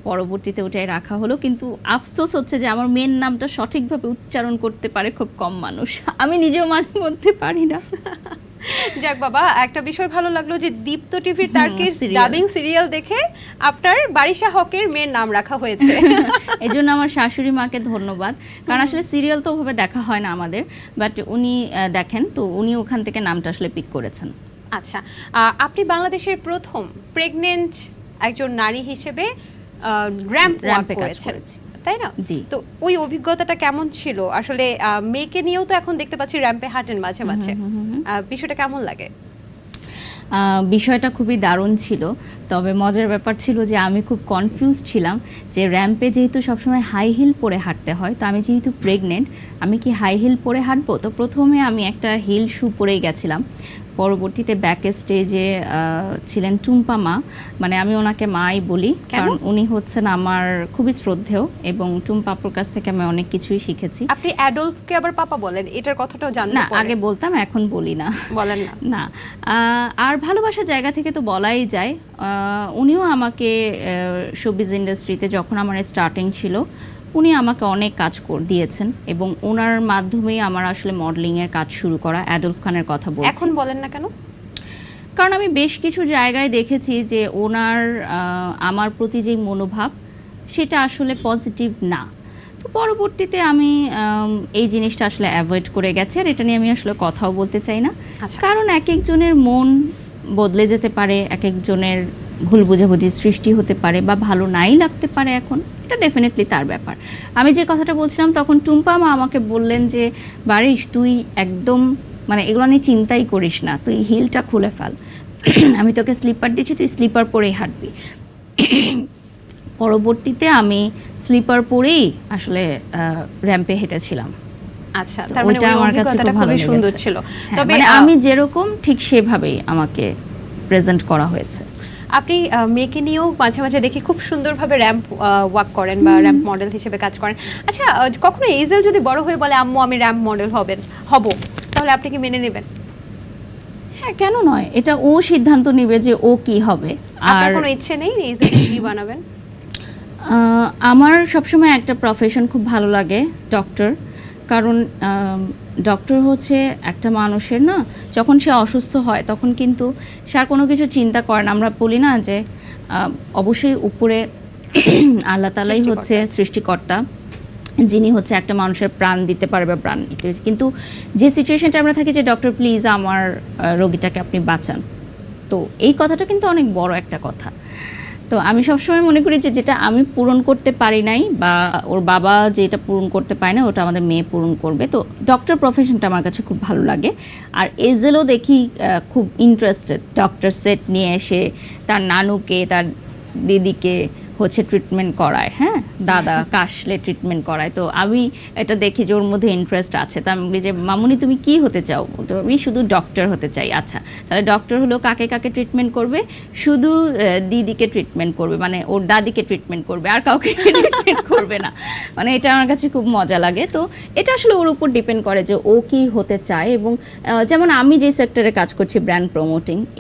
পরবর্তীতে ওটাই রাখা হলো, কিন্তু আফসোস হচ্ছে যে আমার মেন নামটা সঠিকভাবে উচ্চারণ করতে পারে খুব কম মানুষ। আমি নিজেও মাঝে মধ্যে পারি না। যাক বাবা, একটা বিষয় ভালো লাগলো যে দীপ্ত টিভির তার্কিশ ডাবিং সিরিয়াল দেখে আপনার বারিশা হকের মেয়ের নাম রাখা হয়েছে। এই জন্য আমার শাশুড়ি মাকে ধন্যবাদ, কারণ আসলে সিরিয়াল তো ওভাবে দেখা হয় না আমাদের, বাট উনি দেখেন, তো উনি ওখান থেকে নামটা আসলে পিক করেছেন। আচ্ছা, আপনি বাংলাদেশের প্রথম প্রেগনেন্ট একজন নারী হিসেবে র্যাম্পে কাজ করেছেন, তাই না? জি। তো ওই অভিজ্ঞতাটা কেমন ছিল? আসলে মেয়েকে নিয়েও তো এখন দেখতে পাচ্ছি র্যাম্পে হাঁটেন মাঝে মাঝে, বিষয়টা কেমন লাগে? বিষয়টা খুবই দারুণ ছিল, তবে মজার ব্যাপার ছিল যে আমি খুব কনফিউজ ছিলাম যে র্যাম্পে যেহেতু সবসময় হাই হিল পরে হাঁটতে হয়, তো আমি যেহেতু প্রেগনেন্ট, আমি কি হাই হিল পরে হাঁটবো? তো প্রথমে আমি একটা হিল শু পরেই গেছিলাম। পরবর্তীতে ব্যাক স্টেজে ছিলেন টুম্পা মা, মানে আমি ওনাকে মাই বলি, কারণ উনি হচ্ছেন আমার খুবই শ্রদ্ধেয়, এবং টুম্পাপুর কাছ থেকে আমি অনেক কিছুই শিখেছি। আপনি অ্যাডলফকে আবার পাপা বলেন, এটার কথাটাও জানবো। না, আগে বলতাম, এখন বলি না। বলেন না? না। আর ভালোবাসার জায়গা থেকে তো বলাই যায়। উনিও আমাকে শোবিজ ইন্ডাস্ট্রিতে যখন আমার স্টার্টিং ছিল, উনি আমাকে অনেক কাজ দিয়েছেন, এবং ওনার মাধ্যমেই আমার আসলে মডেলিংয়ের কাজ শুরু করা। অ্যাডলফ খানের কথা বলছি। এখন বলেন না কেন? কারণ আমি বেশ কিছু জায়গায় দেখেছি যে ওনার আমার প্রতি যেই মনোভাব, সেটা আসলে পজিটিভ না। তো পরবর্তীতে আমি এই জিনিসটা আসলে অ্যাভয়েড করে গেছি, আর এটা নিয়ে আমি আসলে কথাও বলতে চাই না। কারণ এক একজনের মন বদলে যেতে পারে, এক একজনের ভুল বোঝাবুঝি সৃষ্টি হতে পারে, বা ভালো নাই লাগতে পারে। এখন এটা ডেফিনেটলি তার ব্যাপার। আমি যে কথাটা বলছিলাম, তখন টুম্পা মা আমাকে বললেন যে বারিশ, তুই একদম মানে এগুলো নিয়ে চিন্তাই করিস না, তুই হিলটা খুলে ফেল, আমি তোকে স্লিপার দিচ্ছি, তুই স্লিপার পরেই হাঁটবি। পরবর্তীতে আমি স্লিপার পরেই আসলে র্যাম্পে হেঁটেছিলাম। আচ্ছা, তার মানে ওই অভিজ্ঞতাটা খুবই সুন্দর ছিল। তবে আমি যেরকম ঠিক সেভাবেই আমাকে প্রেজেন্ট করা হয়েছে। আপনি মেয়েকে নিয়েও মাঝে মাঝে দেখি খুব সুন্দরভাবে র্যাম্প ওয়াক করেন বা র্যাম্প মডেল হিসেবে কাজ করেন। আচ্ছা, কখনো এইজেল যদি বড় হয়ে বলে আম্মু আমি র্যাম্প মডেল হব, তাহলে আপনি কি মেনে নেবেন? হ্যাঁ, কেন নয়, এটা ও সিদ্ধান্ত নেবে যে ও কি হবে। আর কোনো ইচ্ছে নেই এইজেল কি বানাবেন? আমার সবসময় একটা প্রফেশন খুব ভালো লাগে, ডক্টর। কারণ ডক্টর হচ্ছে একটা মানুষের না, যখন সে অসুস্থ হয় তখন কিন্তু সে আর কোনো কিছু চিন্তা করে না। আমরা বলি না যে অবশ্যই উপরে আল্লাহ তাআলাই হচ্ছে সৃষ্টিকর্তা, যিনি হচ্ছে একটা মানুষের প্রাণ দিতে পারবে, প্রাণ নিতে। কিন্তু যে সিচুয়েশনটা আমরা থাকি যে ডক্টর প্লিজ আমার রোগীটাকে আপনি বাঁচান, তো এই কথাটা কিন্তু অনেক বড় একটা কথা। তো আমি সবসময় মনে করি যে যেটা আমি পূরণ করতে পারি নাই, বা ওর বাবা যেটা পূরণ করতে পারে না, ওটা আমাদের মেয়ে পূরণ করবে। তো ডক্টর প্রফেশনটা আমার কাছে খুব ভালো লাগে। আর এজেলও দেখি খুব ইন্টারেস্টেড, ডক্টর সেট নিয়ে এসে তার নানুকে, তার দিদিকে হচ্ছে ট্রিটমেন্ট করায়, হ্যাঁ, দাদা কাশলে ট্রিটমেন্ট করায়। তো আমি এটা দেখি যে ওর মধ্যে ইন্টারেস্ট আছে। তো আমি বলি যে মামুনি তুমি কি হতে চাও? তো আমি শুধু ডক্টর হতে চাই। আচ্ছা, তাহলে ডক্টর হলো কাকে কাকে ট্রিটমেন্ট করবে? শুধু দিদিকে ট্রিটমেন্ট করবে, মানে ওর দাদিকে ট্রিটমেন্ট করবে, আর কাউকে ট্রিটমেন্ট করবে না। মানে এটা আমার কাছে খুব মজা লাগে। তো এটা আসলে ওর উপর ডিপেন্ড করে যে ও কি হতে চায়। এবং যেমন আমি যে সেক্টরে কাজ করছি, ব্র্যান্ড প্রমোটিং,